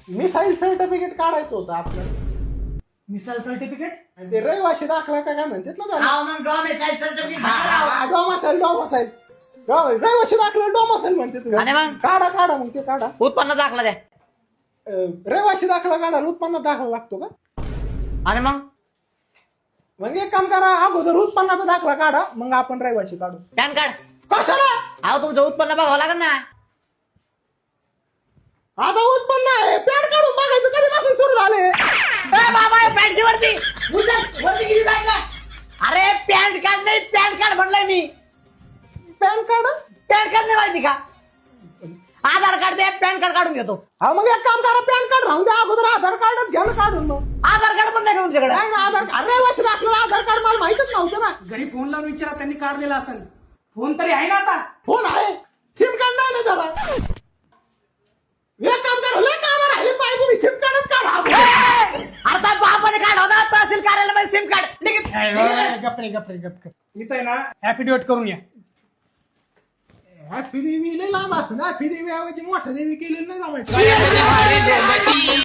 Missile certificate काढायचं होतं आपल्याला. Missile certificate? आणि ते रहिवाशी दाखला काय म्हणतात ना त्याला. मग डॉमिसाईल सर्टिफिकेट डोमासाईल रहिवाशी दाखला डोमासाईल म्हणते आणि मग? काढा काढा मग ते काढा. उत्पन्न दाखला द्या. रहिवाशी दाखला काढा उत्पन्न दाखला लागतो का? आणि मग एक काम करा अगोदर उत्पन्नाचा दाखला काढा मग आपण रहिवाशी काढू. Pan card. कशाला? अहो तुमचं उत्पन्न बघावं लागेल ना. आता उत्पन्न आहे पॅन काढून बघायचं कधीपासून सुरू झाले. बाबा पॅन्ट वरती वरती गेली पॅन्ट. अरे पॅन कार्ड नाही पॅन कार्ड म्हणलंय मी. PAN card? पॅन कार्ड नाही माहिती का? आधार कार्ड दे पॅन कार्ड काढून घेतो. हा मग एक काम करा पॅन कार्ड राहून द्या अगोदर आधार कार्डच घ्या ना काढून. मग आधार कार्ड पण नाही का तुमच्याकडे? नाही ना आधार कार्ड रहिवाशी दाखला आधार कार्ड मला माहितच नव्हतं ना. घरी फोन लावून विचारा त्यांनी काढलेला असेल. फोन तरी आहे ना आता? फोन आहे सिम कार्ड नाही ना जरा. एक काम करा लय काम राहिले पाहिजे तुम्ही सिम कार्डच काढा. आता बापाने कार्ड होता तहसील कार्यालयामध्ये सिम कार्ड. गप्रे इथं आहे ना ऍफिडेविट करून या. हॅपी देवी लय लांब असं ना हॅपी देवी ऐवजी मोठ्या देवी केलेली नाही जमायचं.